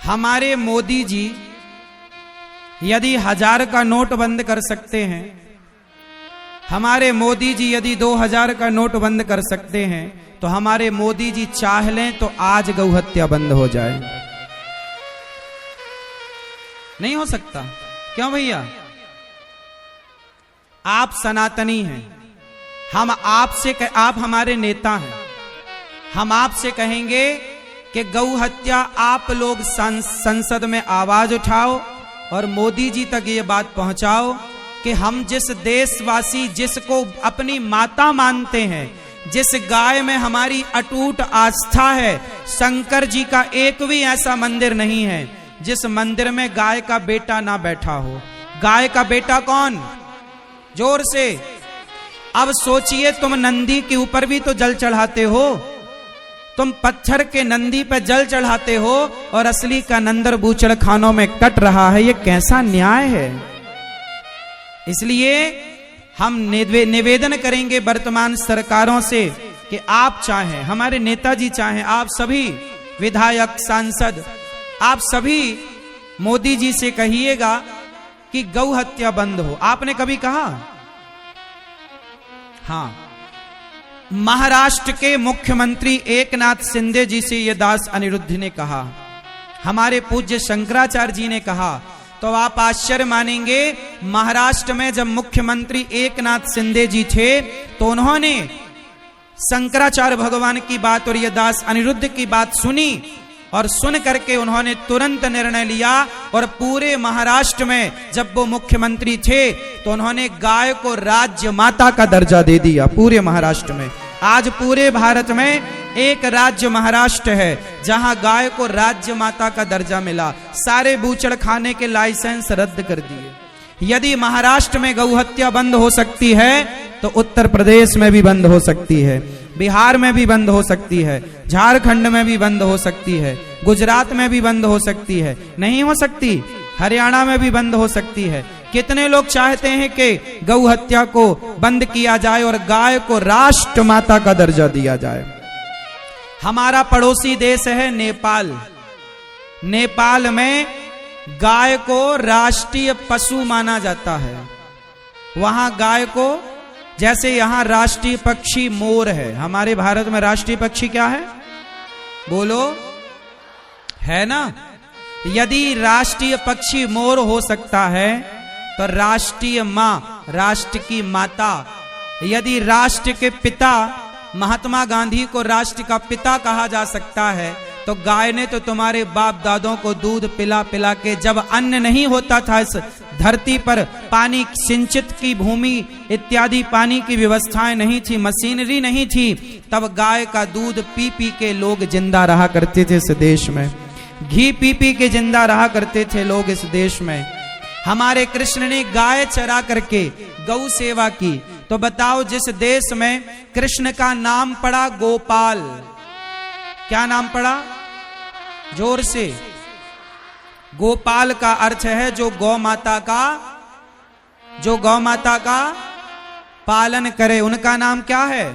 हमारे मोदी जी यदि 1000 का नोट बंद कर सकते हैं, हमारे मोदी जी यदि 2000 का नोट बंद कर सकते हैं, तो हमारे मोदी जी चाह लें तो आज गौ हत्या बंद हो जाए। नहीं हो सकता। क्यों भैया? आप सनातनी हैं, हम आपसे आप हमारे नेता हैं, हम आपसे कहेंगे कि गौ हत्या आप लोग संसद में आवाज उठाओ और मोदी जी तक ये बात पहुंचाओ कि हम जिस देशवासी जिसको अपनी माता मानते हैं, जिस गाय में हमारी अटूट आस्था है, शंकर जी का एक भी ऐसा मंदिर नहीं है जिस मंदिर में गाय का बेटा ना बैठा हो। गाय का बेटा कौन? जोर से। अब सोचिए, तुम नंदी के ऊपर भी तो जल चढ़ाते हो, तुम पत्थर के नंदी पे जल चढ़ाते हो और असली का नंदर बूचड़ खानों में कट रहा है। ये कैसा न्याय है? इसलिए हम निवेदन करेंगे वर्तमान सरकारों से कि आप चाहें, हमारे नेताजी चाहें, आप सभी विधायक, सांसद, आप सभी मोदी जी से कहिएगा कि गौ हत्या बंद हो। आपने कभी कहा? हाँ, महाराष्ट्र के मुख्यमंत्री एकनाथ शिंदे जी से यह दास अनिरुद्ध ने कहा, हमारे पूज्य शंकराचार्य जी ने कहा, तो आप आश्चर्य मानेंगे। महाराष्ट्र में जब मुख्यमंत्री एकनाथ शिंदे जी थे तो उन्होंने शंकराचार्य भगवान की बात और यह दास अनिरुद्ध की बात सुनी और सुन करके उन्होंने तुरंत निर्णय लिया और पूरे महाराष्ट्र में जब वो मुख्यमंत्री थे तो उन्होंने गाय को राज्य माता का दर्जा दे दिया। पूरे महाराष्ट्र में, आज पूरे भारत में एक राज्य महाराष्ट्र है जहां गाय को राज्य माता का दर्जा मिला। सारे बूचड़ खाने के लाइसेंस रद्द कर दिए। यदि महाराष्ट्र में गौ हत्या बंद हो सकती है तो उत्तर प्रदेश में भी बंद हो सकती है, बिहार में भी बंद हो सकती है, झारखंड में भी बंद हो सकती है, गुजरात में भी बंद हो सकती है। नहीं हो सकती? हरियाणा में भी बंद हो सकती है। कितने लोग चाहते हैं कि गौ हत्या को बंद किया जाए और गाय को राष्ट्र माता का दर्जा दिया जाए। हमारा पड़ोसी देश है नेपाल। नेपाल में गाय को राष्ट्रीय पशु माना जाता है। वहां गाय को, जैसे यहां राष्ट्रीय पक्षी मोर है, हमारे भारत में राष्ट्रीय पक्षी क्या है? बोलो, है ना? यदि राष्ट्रीय पक्षी मोर हो सकता है तो राष्ट्रीय मां, राष्ट्र की माता, यदि राष्ट्र के पिता महात्मा गांधी को राष्ट्र का पिता कहा जा सकता है तो गाय ने तो तुम्हारे बाप दादों को दूध पिला पिला के, जब अन्न नहीं होता था इस धरती पर, पानी, सिंचित की भूमि इत्यादि पानी की व्यवस्थाएं नहीं थी, मशीनरी नहीं थी, तब गाय का दूध पी पी के लोग जिंदा रहा करते थे इस देश में। घी पी पी के जिंदा रहा करते थे लोग इस देश में। हमारे कृष्ण ने गाय चरा करके गौ सेवा की। तो बताओ, जिस देश में कृष्ण का नाम पड़ा गोपाल, क्या नाम पड़ा? जोर से। गोपाल का अर्थ है जो गौ माता का पालन करे, उनका नाम क्या है?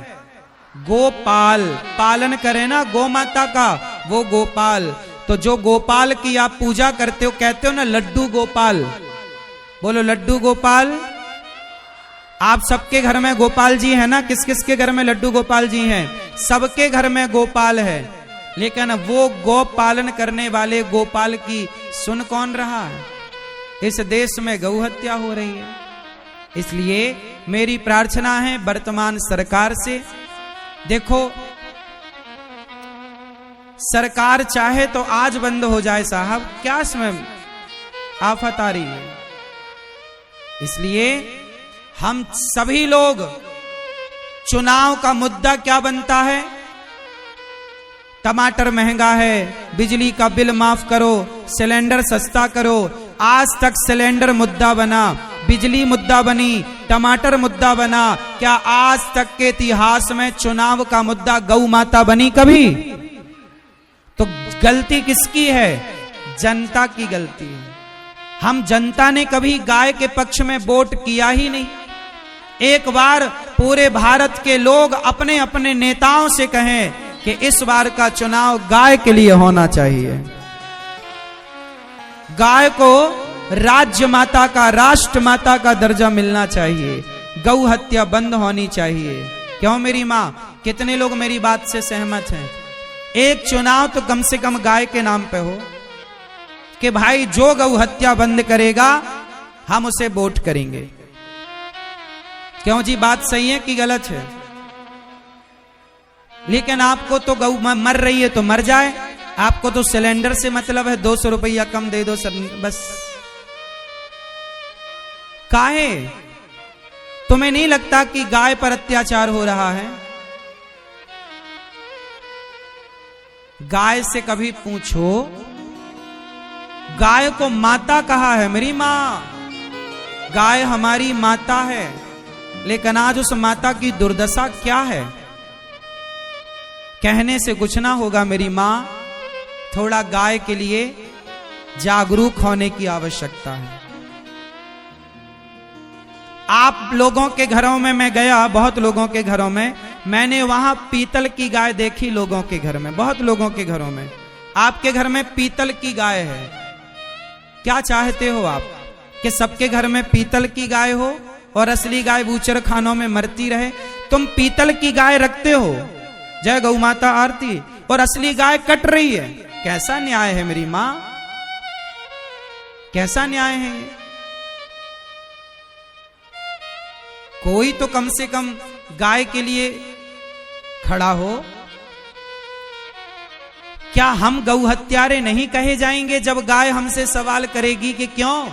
गोपाल। पालन करे ना गौ माता का, वो गोपाल। तो जो गोपाल की आप पूजा करते हो, कहते हो ना लड्डू गोपाल, बोलो लड्डू गोपाल। आप सबके घर में गोपाल जी है ना? किस किस के घर में लड्डू गोपाल जी हैं? सबके घर में गोपाल है। लेकिन वो गौ पालन करने वाले गोपाल की सुन कौन रहा है? इस देश में गौ हत्या हो रही है। इसलिए मेरी प्रार्थना है वर्तमान सरकार से, देखो सरकार चाहे तो आज बंद हो जाए साहब, क्या इसमें आफत आ रही है? इसलिए हम सभी लोग, चुनाव का मुद्दा क्या बनता है? टमाटर महंगा है, बिजली का बिल माफ करो, सिलेंडर सस्ता करो। आज तक सिलेंडर मुद्दा बना, बिजली मुद्दा बनी, टमाटर मुद्दा बना। क्या आज तक के इतिहास में चुनाव का मुद्दा गौ माता बनी कभी? तो गलती किसकी है? जनता की गलती है। हम जनता ने कभी गाय के पक्ष में वोट किया ही नहीं। एक बार पूरे भारत के लोग अपने अपने नेताओं से कहें कि इस बार का चुनाव गाय के लिए होना चाहिए। गाय को राज्य माता का, राष्ट्र माता का दर्जा मिलना चाहिए। गौ हत्या बंद होनी चाहिए। क्यों मेरी माँ, कितने लोग मेरी बात से सहमत हैं? एक चुनाव तो कम से कम गाय के नाम पे हो कि भाई जो गौ हत्या बंद करेगा हम उसे वोट करेंगे। क्यों जी, बात सही है कि गलत है? लेकिन आपको तो गौ मर रही है तो मर जाए, आपको तो सिलेंडर से मतलब है, 200 रुपया कम दे दो सर, बस। काहे? तुम्हें नहीं लगता कि गाय पर अत्याचार हो रहा है? गाय से कभी पूछो, गाय को माता कहा है मेरी मां, गाय हमारी माता है, लेकिन आज उस माता की दुर्दशा क्या है? कहने से कुछ ना होगा मेरी मां, थोड़ा गाय के लिए जागरूक होने की आवश्यकता है। आप लोगों के घरों में मैं गया, बहुत लोगों के घरों में, मैंने वहां पीतल की गाय देखी। लोगों के घर में, बहुत लोगों के घरों में। आपके घर में पीतल की गाय है, क्या चाहते हो आप? कि सबके घर में पीतल की गाय हो और असली गाय बूचर खानों में मरती रहे? तुम पीतल की गाय रखते हो, जय गौ माता आरती, और असली गाय कट रही है। कैसा न्याय है मेरी मां? कैसा न्याय है? कोई तो कम से कम गाय के लिए खड़ा हो। क्या हम गौ हत्यारे नहीं कहे जाएंगे जब गाय हमसे सवाल करेगी कि क्यों?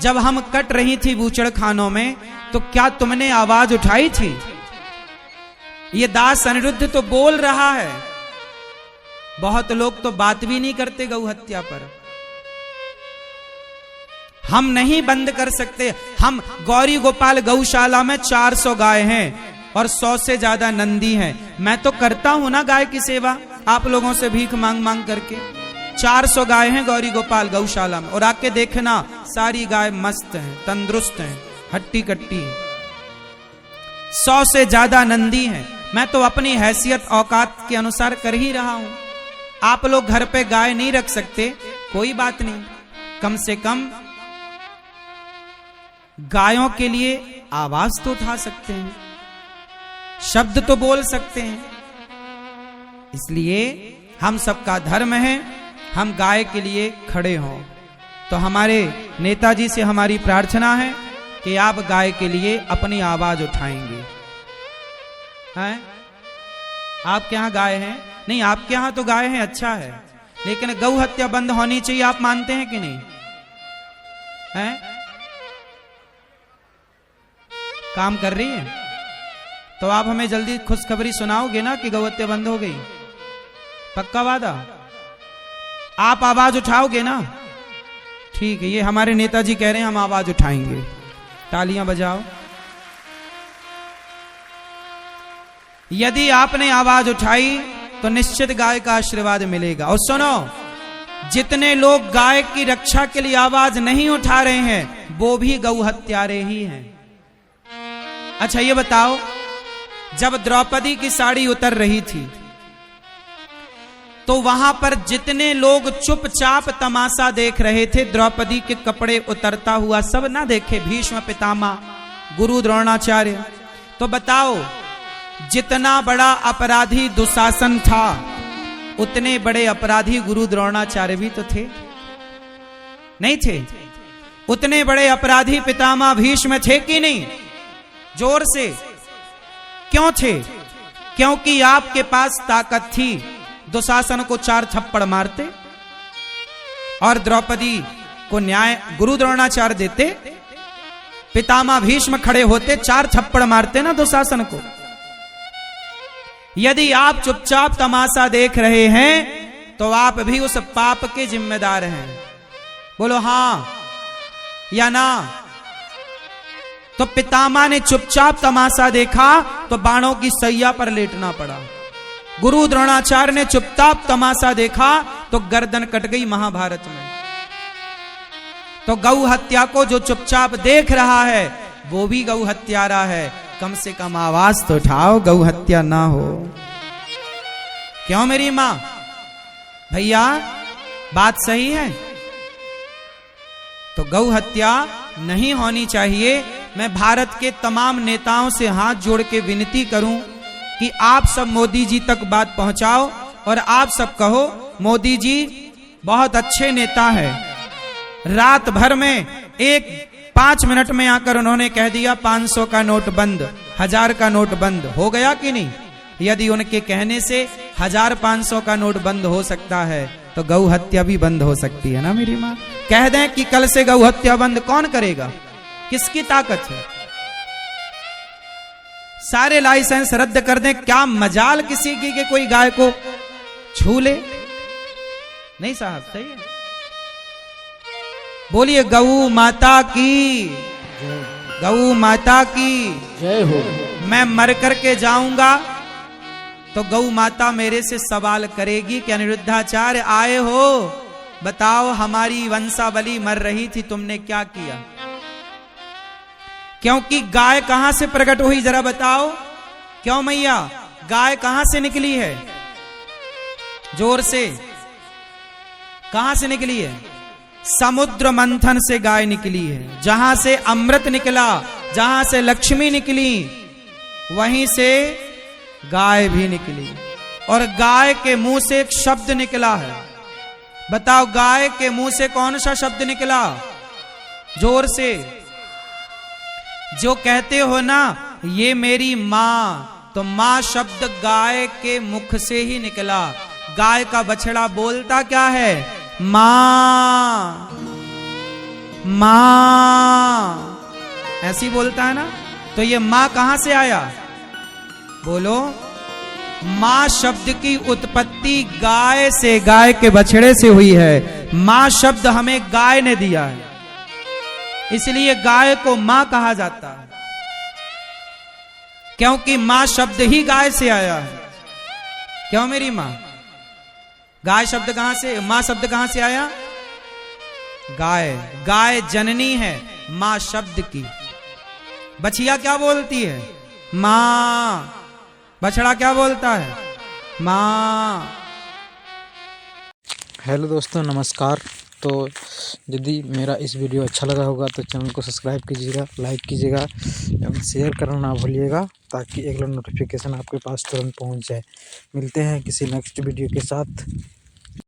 जब हम कट रही थी बूचड़ खानों में तो क्या तुमने आवाज उठाई थी? ये दास अनिरुद्ध तो बोल रहा है। बहुत लोग तो बात भी नहीं करते गौ हत्या पर। हम नहीं बंद कर सकते। हम गौरी गोपाल गौशाला में 400 गाय हैं और 100 से ज्यादा नंदी हैं। मैं तो करता हूं ना गाय की सेवा, आप लोगों से भीख मांग मांग करके। 400 गाय हैं गौरी गोपाल गौशाला में, और आके देखना सारी गाय मस्त हैं, तंदुरुस्त हैं, हट्टी कट्टी। 100 से ज्यादा नंदी हैं। मैं तो अपनी हैसियत औकात के अनुसार कर ही रहा हूं। आप लोग घर पे गाय नहीं रख सकते, कोई बात नहीं, कम से कम गायों के लिए आवाज तो उठा सकते हैं, शब्द तो बोल सकते हैं। इसलिए हम सबका धर्म है हम गाय के लिए खड़े हों। तो हमारे नेताजी से हमारी प्रार्थना है कि आप गाय के लिए अपनी आवाज उठाएंगे। हैं? आपके यहां गाय है? नहीं, आपके यहां तो गाय है, अच्छा है, लेकिन गौ हत्या बंद होनी चाहिए, आप मानते हैं कि नहीं? हैं? काम कर रही है तो आप हमें जल्दी खुशखबरी सुनाओगे ना कि गौ हत्या बंद हो गई? पक्का वादा? आप आवाज उठाओगे ना? ठीक है, ये हमारे नेताजी कह रहे हैं हम आवाज उठाएंगे। तालियां बजाओ। यदि आपने आवाज उठाई तो निश्चित गाय का आशीर्वाद मिलेगा। और सुनो, जितने लोग गाय की रक्षा के लिए आवाज नहीं उठा रहे हैं वो भी गौ हत्यारे ही हैं। अच्छा ये बताओ, जब द्रौपदी की साड़ी उतर रही थी तो वहां पर जितने लोग चुपचाप तमाशा देख रहे थे, द्रौपदी के कपड़े उतरता हुआ, सब ना देखे? भीष्म पितामह, गुरु द्रोणाचार्य। तो बताओ, जितना बड़ा अपराधी दुशासन था उतने बड़े अपराधी गुरु द्रोणाचार्य भी तो थे, नहीं थे? उतने बड़े अपराधी पितामह भीष्म थे कि नहीं? जोर से क्यों थे? क्योंकि आपके पास ताकत थी, दुशासन को 4 थप्पड़ मारते और द्रौपदी को न्याय गुरु द्रोणाचार्य देते, पितामह भीष्म खड़े होते, 4 थप्पड़ मारते ना दुशासन को। यदि आप चुपचाप तमाशा देख रहे हैं तो आप भी उस पाप के जिम्मेदार हैं। बोलो हां या ना? तो पितामह ने चुपचाप तमाशा देखा तो बाणों की सैया पर लेटना पड़ा। गुरु द्रोणाचार्य ने चुपचाप तमाशा देखा तो गर्दन कट गई महाभारत में। तो गौ हत्या को जो चुपचाप देख रहा है वो भी गौ हत्यारा है। कम से कम आवाज तो उठाओ, गौ हत्या ना हो। क्यों मेरी मां? भैया बात सही है। तो गौ हत्या नहीं होनी चाहिए। मैं भारत के तमाम नेताओं से हाथ जोड़ के विनती करूं कि आप सब मोदी जी तक बात पहुंचाओ और आप सब कहो मोदी जी बहुत अच्छे नेता है। रात भर में 5 मिनट में आकर उन्होंने कह दिया 500 का नोट बंद, 1000 का नोट बंद। हो गया कि नहीं? यदि उनके कहने से 1000-500 का नोट बंद हो सकता है तो गौ हत्या भी बंद हो सकती है ना मेरी माँ। कह दें कि कल से गौ हत्या बंद, कौन करेगा? किसकी ताकत है? सारे लाइसेंस रद्द कर दें, क्या मजाल किसी की कि कोई गाय को छू ले? नहीं साहब, सही है। बोलिए गौ माता की, गौ माता की जय हो। मैं मर करके जाऊंगा तो गौ माता मेरे से सवाल करेगी कि अनिरुद्धाचार्य आए हो, बताओ हमारी वंशावली मर रही थी, तुमने क्या किया? क्योंकि गाय कहां से प्रकट हुई जरा बताओ? क्यों मैया, गाय कहां से निकली है? जोर से, कहां से निकली है? समुद्र मंथन से गाय निकली है। जहां से अमृत निकला, जहां से लक्ष्मी निकली, वहीं से गाय भी निकली। और गाय के मुंह से एक शब्द निकला है। बताओ गाय के मुंह से कौन सा शब्द निकला? जोर से, जो कहते हो ना ये मेरी मां, तो मां शब्द गाय के मुख से ही निकला। गाय का बछड़ा बोलता क्या है? मां, मां, ऐसी बोलता है ना। तो ये मां कहां से आया? बोलो। मां शब्द की उत्पत्ति गाय से, गाय के बछड़े से हुई है। मां शब्द हमें गाय ने दिया है, इसलिए गाय को मां कहा जाता है, क्योंकि मां शब्द ही गाय से आया है। क्यों मेरी मां? गाय शब्द कहां से, मां शब्द कहां से आया? गाय, गाय जननी है मां शब्द की। बछिया क्या बोलती है? मां। बछड़ा क्या बोलता है? मां। हेलो दोस्तों, नमस्कार। तो यदि मेरा इस वीडियो अच्छा लगा होगा तो चैनल को सब्सक्राइब कीजिएगा, लाइक कीजिएगा एवं शेयर करना ना भूलिएगा, ताकि अगला नोटिफिकेशन आपके पास तुरंत पहुंच जाए। मिलते हैं किसी नेक्स्ट वीडियो के साथ।